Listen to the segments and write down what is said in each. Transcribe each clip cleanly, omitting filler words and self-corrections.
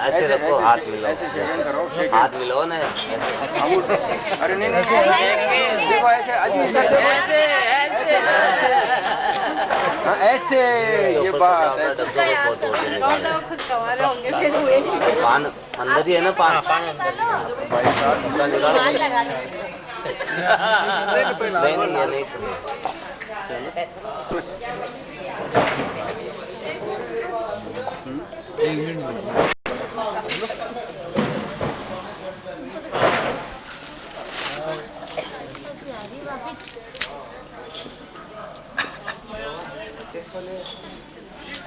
ऐसे रखो, हाथ मिलाओ, ऐसे जगन करो, शेक हाथ मिलाओ ना। अरे नहीं देखो ऐसे अजीब कर देखो ऐसे ये बात ऐसे खुद कमा रहे होंगे फिर हुए पान अंदर ही है ना, पान भाई साहब नहीं ये नहीं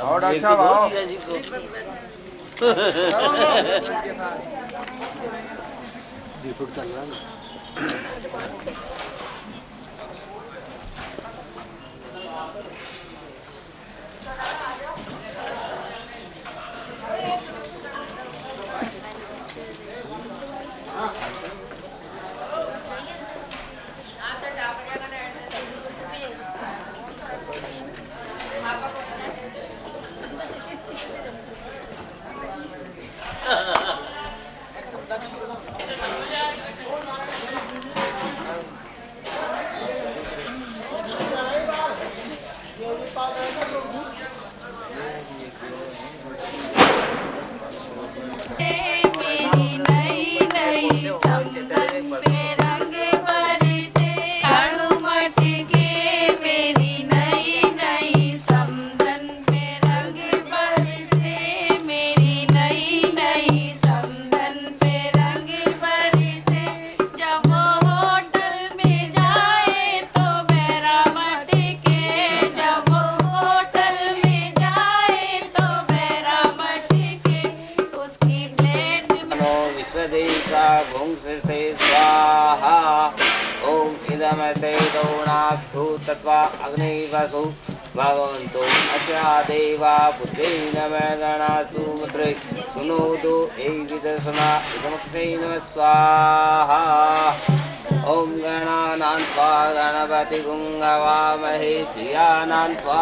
और डॉक्टर साहब आओ दीपक चल रहा है। अग्निवसु भवन्तु अस्या देवा पुत्रेण मेदनासु मुद्रे सुनोतु एविदसना इदमक्षै नमः स्वाहा। ओम गणानां त्वा गणपतिं हवामहे धियानां त्वा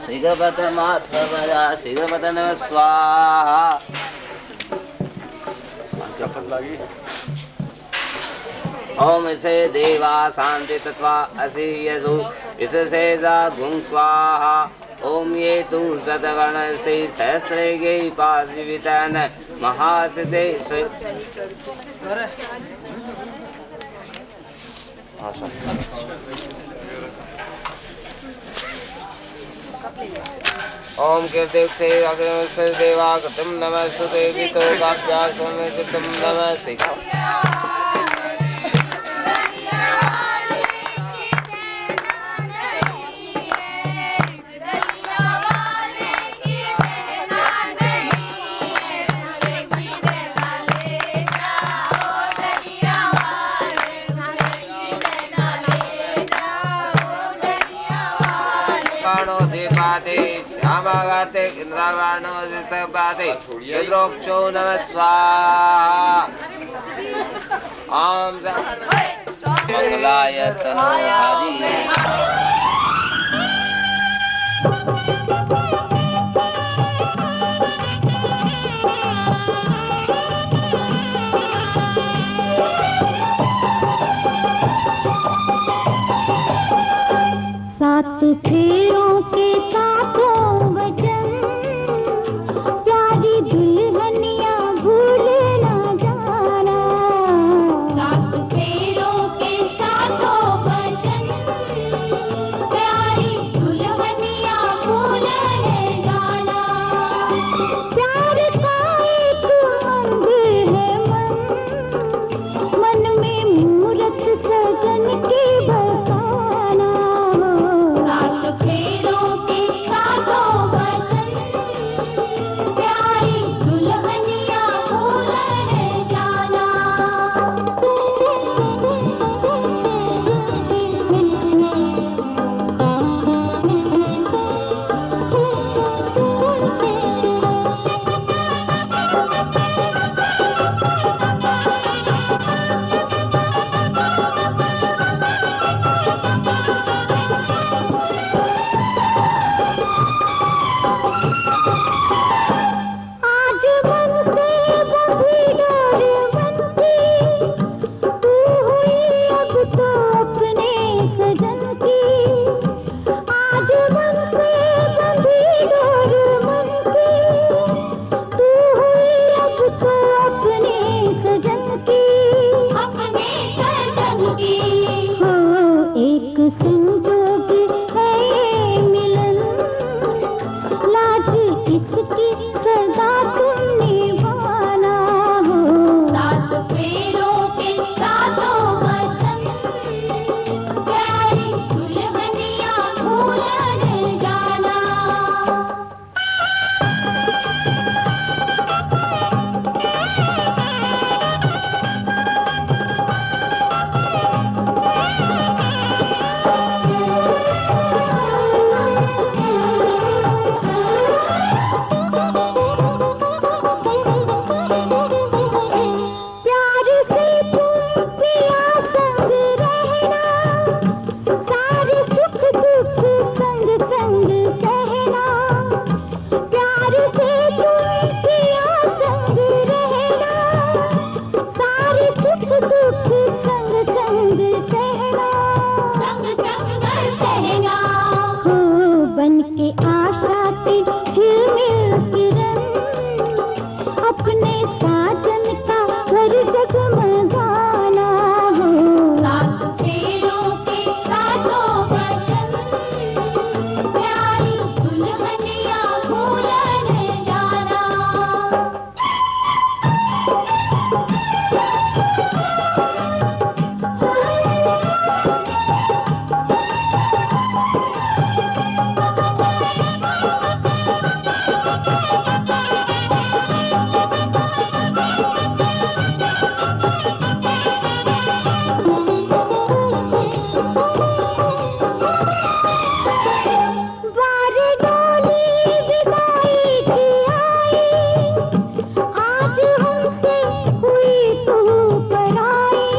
श्रीगपतमात्मजा श्रीगपत नमः स्वाहा। ओम से देवा शांति तत्वा असि यजु इससे जा गुं स्वाहा। ओम ये तु सतवर्णस्ते सहस्रे गे पाशिवितन महासिते ओम कीर्तियुक्ते अग्निमुक्ते देवा कृतं नमस्तुते वितो काव्यासमेतं नमस्ते। श्यामागाते इंद्रावाणो दिस्तपाते यद्रोक्षो नमः स्वाहा। ओम मंगलाय स्तनोहारी सात फेरों के साथों वचन प्यारी दुल्हनिया भूल ना जाना। सात फेरों के साथों वचन प्यारी दुल्हनिया भूल न एक संजोग है ये मिलन, लाज किसकी सदा तुमने माना हो। सात फेरों के सातों वचन, प्यारी दुल्हनिया भूल न जाना। प्यार से तुम पिया संग रहना, सारे सुख दुख संग संग सहना। प्यार से तुम पिया संग रहना, सारे सुख दुख संग संग सहना। संग संग सहना हो बन के आशा के झिलमिल किरण, अपने साजन का घर जगमगाना हो। सात फेरों के सातों वचन, प्यारी दुल्हनिया भूल न जाना। बारी डोली विदाई की आई, आज हमसे हुई तू पराई।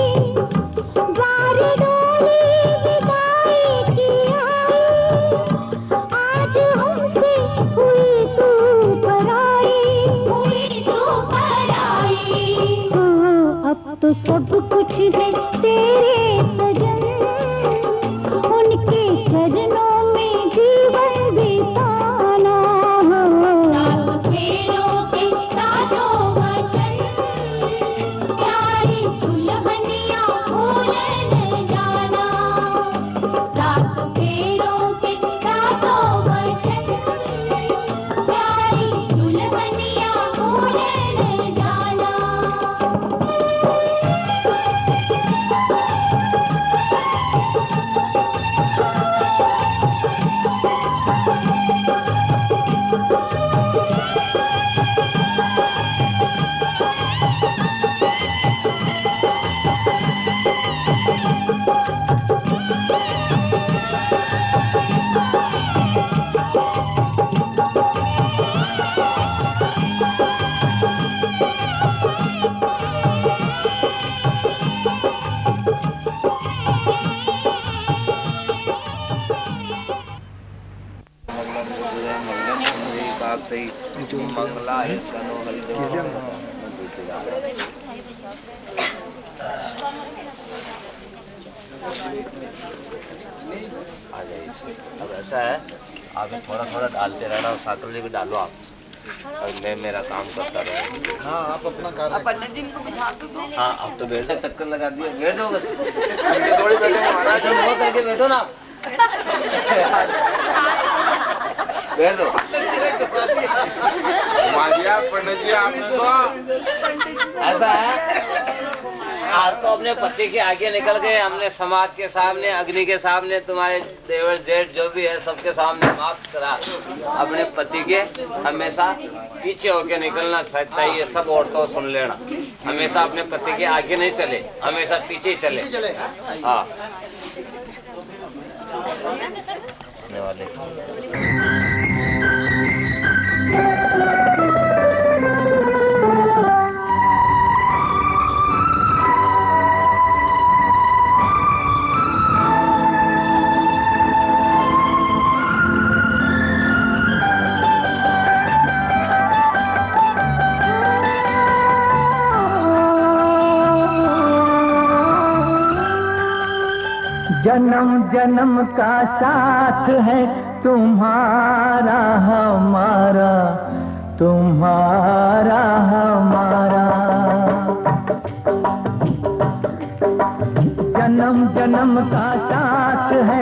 बारी डोली विदाई की आई, आज हमसे हुई तू पराई। हुई तू पराई हो अब तो सब कुछ है तेरे सजन, उनके चरणों में जीवन बिताना हो। सात फेरों के सातों वचन, प्यारी दुल्हनिया भूल न जाना। सात फेरों के सातों वचन, प्यारी दुल्हनिया भूल न जाना। मंगलाय सनो हरिजन। आ जाइए। अब ऐसा है, आप थोड़ा थोड़ा डालते रहना और साकल भी डालो आप, और मैं मेरा काम करता रहूँ। हाँ आप अपना कार्य। पंडित जी को बिठा दो। हाँ अब तो बैठ चक्कर लगा दिए, बैठ जाओ बस। थोड़ी बैठे महाराज वो करके बैठो ना, बैठ दो। पंडित जी आपने तो ऐसा है, आज तो अपने पति के आगे निकल गए, हमने समाज के सामने, अग्नि के सामने, तुम्हारे देवर जेठ जो भी है सबके सामने माफ करा। अपने पति के हमेशा पीछे होके निकलना चाहिए। सब औरतों सुन लेना, हमेशा अपने पति के आगे नहीं चले, हमेशा पीछे ही चले। हाँ वाले जन्म जन्म का साथ है तुम्हारा हमारा, तुम्हारा हमारा। जन्म जन्म का साथ है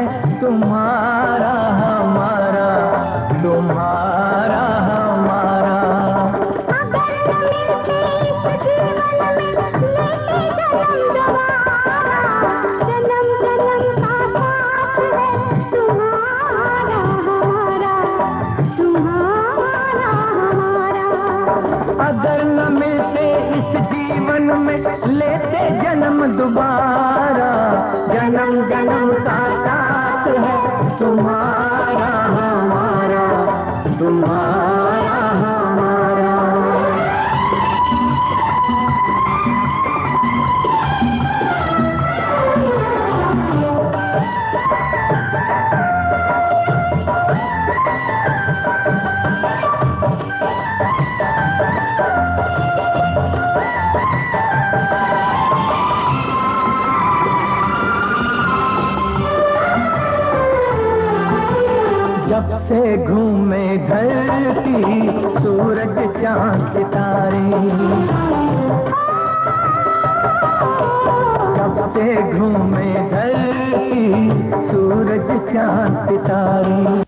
जन्म का साथ है तुम्हारा हमारा, तुम्हारा हमारा। जब से घूमे धरती सूरज चांद सितारे, जब से घूमे धरती सूरज चांद सितारे।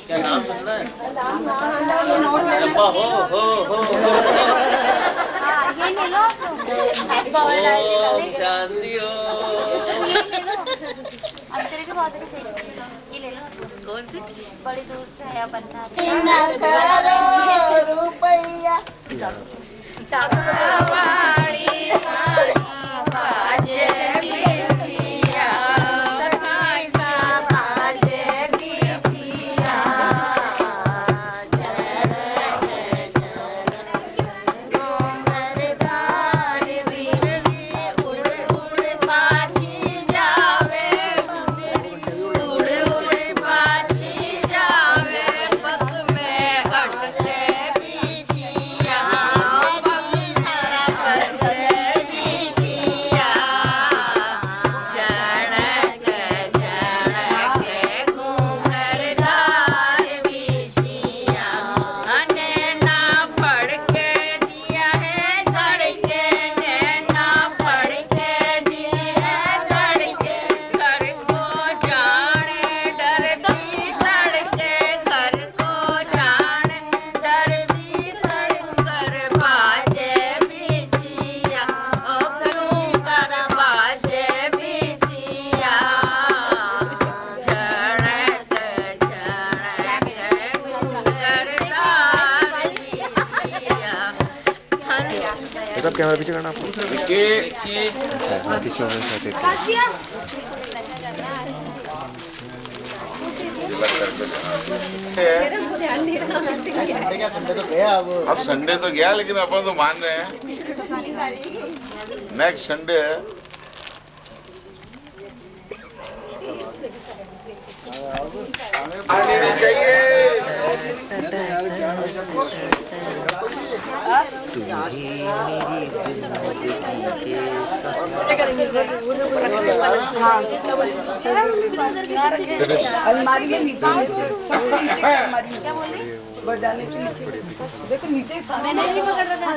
क्या नाम सुनना है? ये ले लो ओम शांति हो। अब तेरे के बाद ये ले लो। कौन सी? बड़ी दूर से आया बनना रुपया कैमरा पीछे करना आपको अब संडे तो गया लेकिन अपन तो मान रहे हैं नेक्स्ट संडे है। आने नहीं चाहिए। अलमारी में नीचे डालने के लिए देखो नीचे मैंने नहीं पकड़ रखा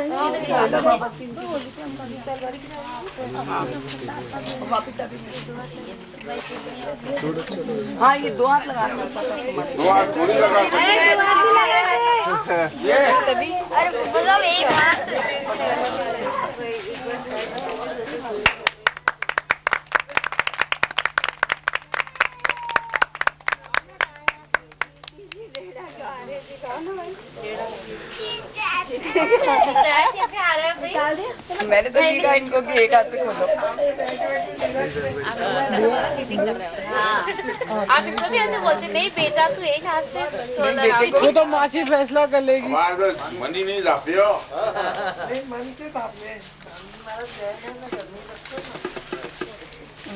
हाँ ये 2 हाथ लगा 2 हाथ थोड़ी लगा अरे मतलब एक हाथ मैंने तो नहीं कहा इनको कि एक हाथ से खोलो। आप इनको भी ऐसे बोलते नहीं बेटा तू एक हाथ से वो तो मासी फैसला कर लेगी। हमारे तो मनी नहीं जाती हो।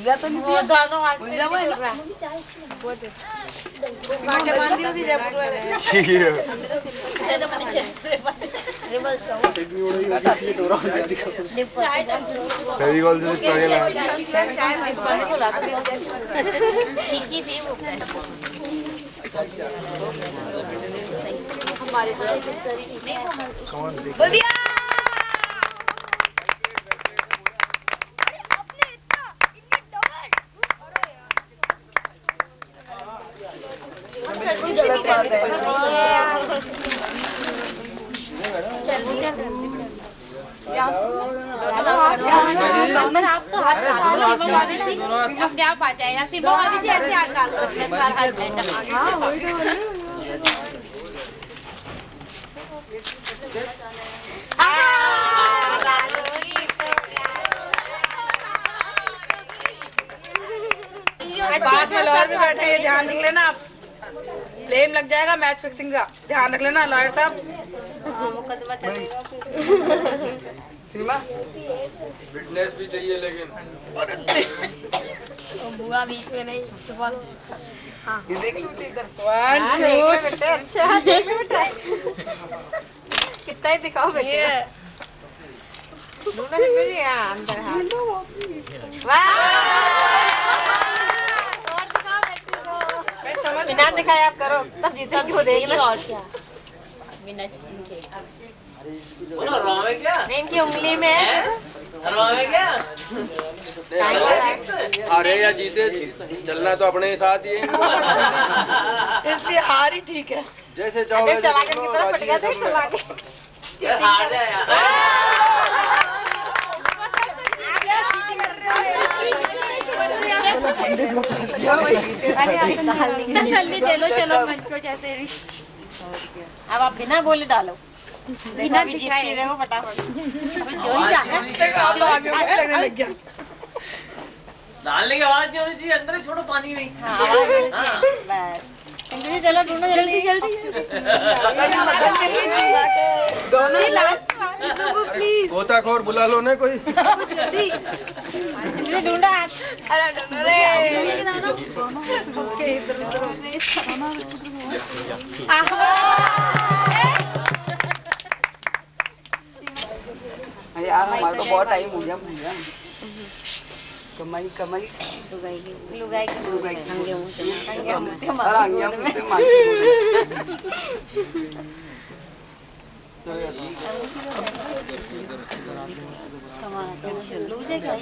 या तो नहीं दोनों हाथ से बांधी होगी जयपुर वाले। बोल दिया आप तो हाथ डालो अपने आप आ जाएगा। सिर्फ अभी से ऐसे हाथ डालो पास में लॉयर भी बैठे हैं, ध्यान रख लेना आप। ब्लेम लग जाएगा मैच फिक्सिंग का, ध्यान रख लेना लॉयर साहब। मुकदमा चलेगा सीमा फिटनेस भी चाहिए लेकिन बुआ बीच में नहीं चुपा। हाँ देख लो इधर 1 2 अच्छा कितना ही दिखाओ बेटे। दोनों हिल रही है अंदर हाथ। मैं समझ बिना दिखाया आप करो तब जीतेंगे वो देख लो। और क्या बिना चीटिंग के बोलो रोवे क्या? इनकी उंगली में है। रोवे क्या? हारे या जीते चलना तो अपने साथ ही है। इसलिए हार ही ठीक है। जैसे चाहो वैसे चला के कितना पड़ गया था चला के हार जाए यार। तसल्ली दे लो चलो मन को जैसे भी। अब आप बिना बोले डालो, बिना जीत दिखाए रहे हो फटाफट। डालने की आवाज नहीं होनी चाहिए, अंदर ही छोड़ो पानी में। हाँ, आवाज आनी चाहिए, बस। अंजलि चलो ढूंढो जल्दी जल्दी। गोताखोर बुला लो ना कोई। अंजलि ढूंढा। यार हमारा तो बहुत टाइम हो गया भैया। कमाई कमाई लुगाई के लुगाई हंगे मुंह और आंगिया मुझसे मांगी लूजे क्या है?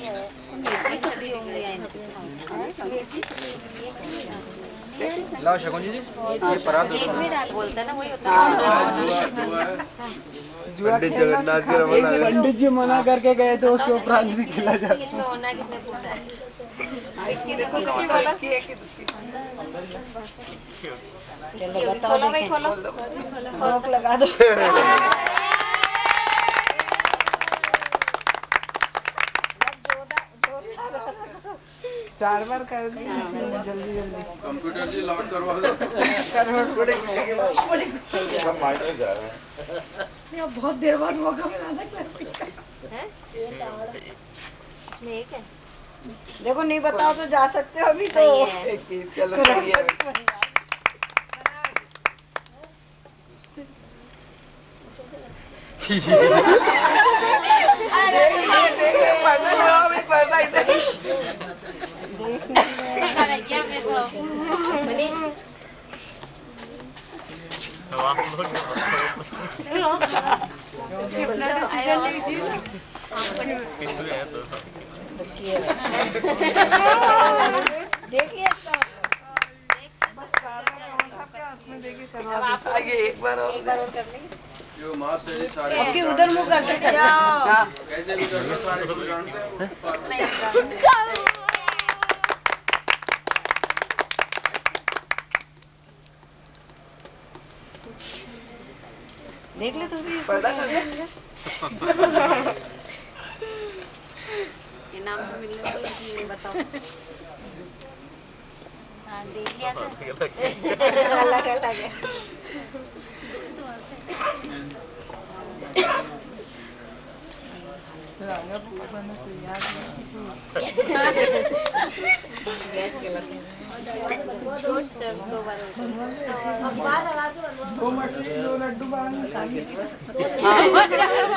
लाओ शकुन जी, ये परात दो। एक भी डाल बोलता ना वही होता पंडित जगन्नाथ के रमन आए। पंडित जी मना करके गए थे, उसके उपरांत भी खिला जाता। किसमें होना है, किसने पूछा है? इसकी देखो कच्ची वाला की है कि खोलो भाई खोलो। रोक लगा दो। चार बार कर दी जल्दी जल्दी। कंप्यूटर जी लॉक करवा दो। सब माइक में जा रहे हैं। बहुत देर बाद मौका मिला था। इसमें एक है। देखो नहीं बताओ तो जा सकते हो अभी तो। चलो सही है। देखिए आगे एक बार और जो माँ से सारे कि उधर मुंह करके कैसे भी कर लो, सारे को जानते हो। देख ले तू भी। पर्दा कर ले। इनाम तो मिलने को नहीं बताओ। हाँ देख लिया था। अलग अलग है।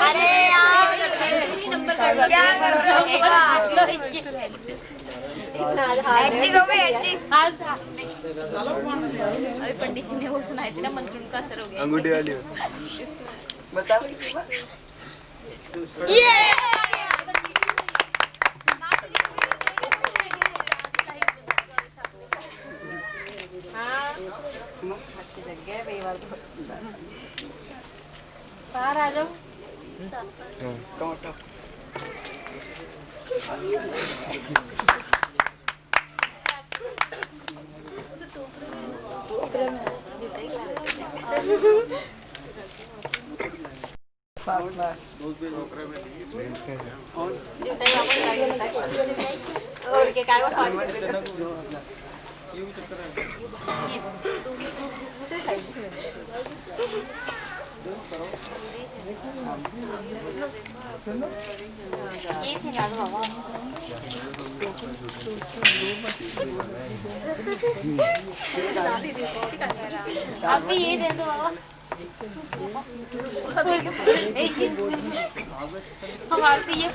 अरे यार क्या करोगे? एक्टिंग हो गई एक्टिंग। अभी पंडित जी ने वो सुनाई थी ना, मंत्र उनका असर हो गया। अंगूठी वाली बताओ। बाहर आ जाओ। और के काय वो ये थे ना बाबा। आप भी ये दे दो बाबा। हमारे पे ये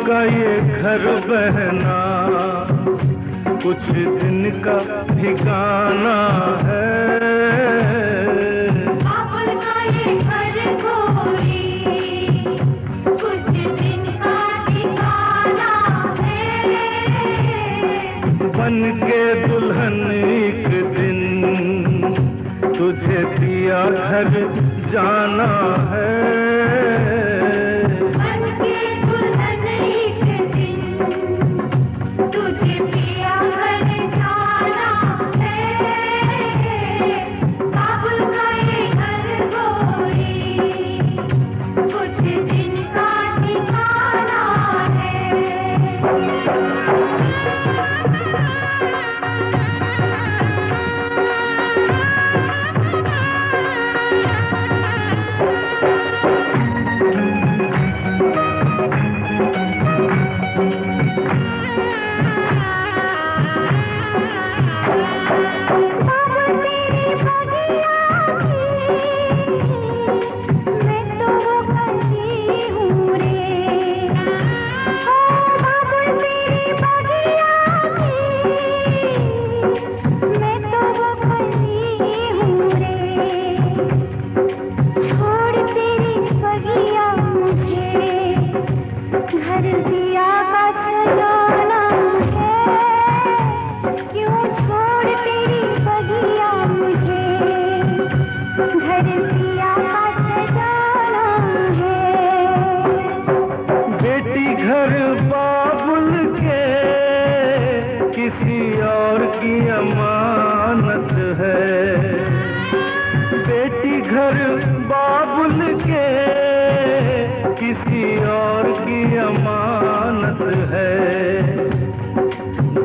का ये घर बहना कुछ दिन का ठिकाना है। बाबुल का ये घर गोरी कुछ दिन का ठिकाना है। बन के दुल्हन एक दिन तुझे दिया घर जाना है। बन के दुल्हन एक दिन तुझे दिया घर जाना है। बाबुल का ये घर गोरी कुछ दिन का ठिकाना है।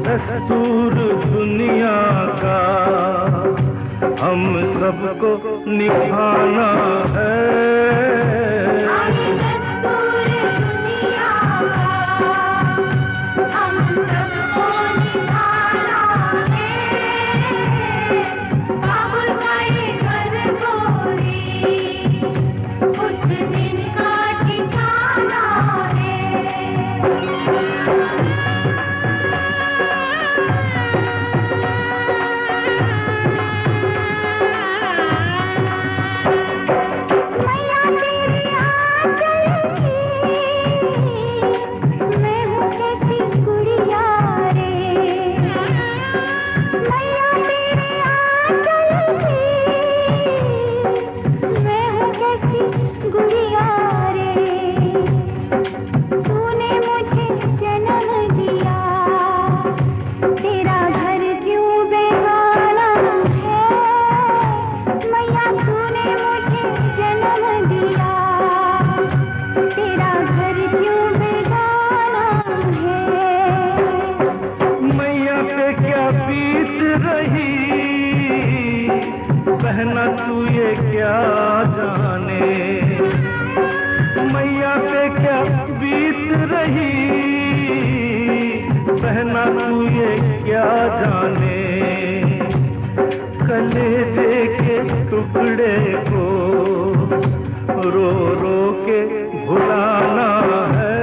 दस्तूर दुनिया का हम सबको निभाना है। बहना तू ये क्या जाने, मैया पे क्या बीत रही, बहना तू ये क्या जाने, कलेजे के टुकड़े को रो रो के भुलाना है।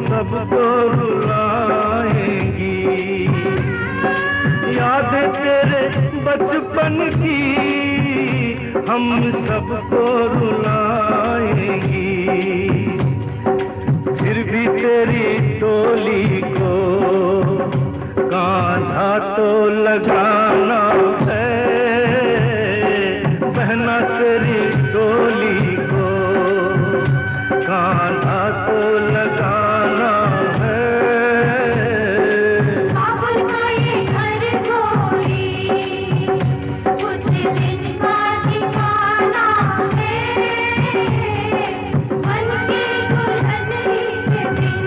सबको रुलाएंगी। यादें तेरे बचपन की हम सबको रुलाएंगी। फिर भी तेरी डोली को कांधा तो लगाना है, बहना तेरी डोली को कांधा तो लगाना है। बाबुल का ये घर कोई कुछ दिन का ठिकाना है, मन की दुल्हन एक दिन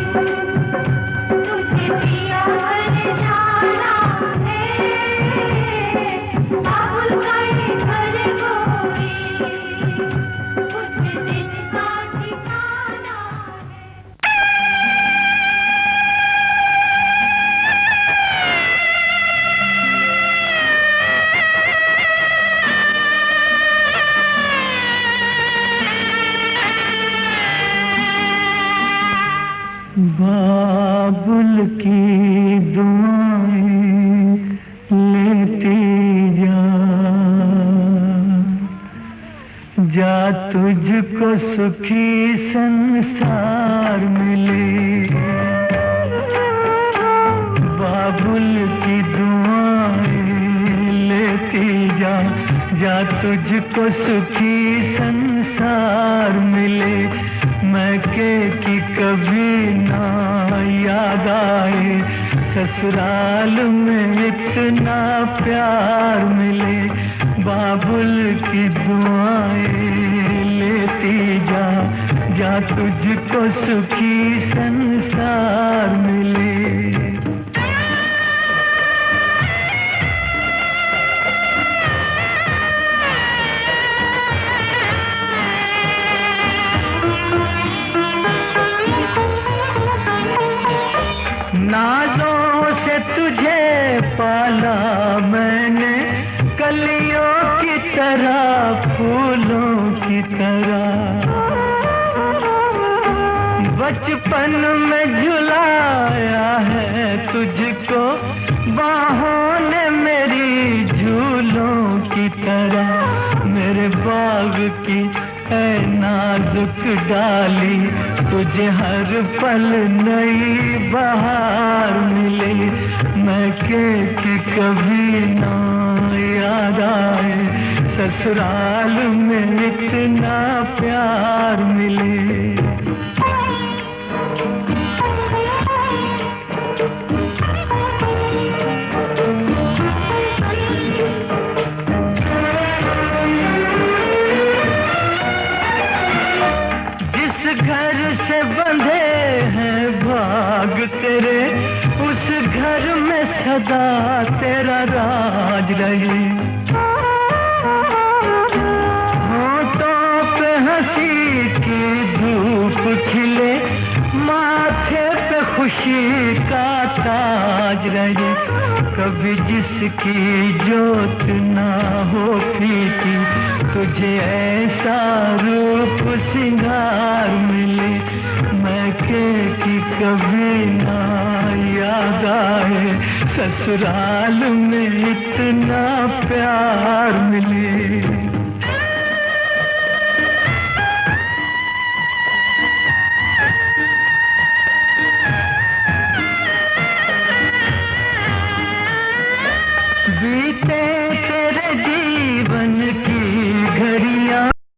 तुझे दिया हर जाना है। बाबुल का ये घर कोई कुछ दिन का ठिकाना है। बाबुल की दुआएं लेती जा तुझको सुखी संसार मिले। बाबुल की दुआएं लेती जा तुझको सुखी संसार मिले। मैके की कभी ना याद आए, ससुराल में इतना प्यार मिले। बाबुल की दुआएं लेती जा तुझको सुखी संसार मिले। नाज़ों से तुझे पाला मैंने, कलियों की तरह फूलों की तरह। बचपन में झुलाया है तुझको बाहों ने मेरी झूलों की तरह। मेरे बाग की है नाजुक डाली, तुझे हर पल नई बहार मिले। मैके की कभी ना याद आए, ससुराल में इतना प्यार मिले। घर से बंधे हैं भाग तेरे, उस घर में सदा तेरा राज रहे। होठों पे हंसी की धूप खिले, माथे पे खुशी का ताज रहे। कभी जिसकी जोत ना होती थी, तुझे ऐसा रूप सिंगार मिले। मैके की कभी ना याद आए, ससुराल में इतना प्यार मिले।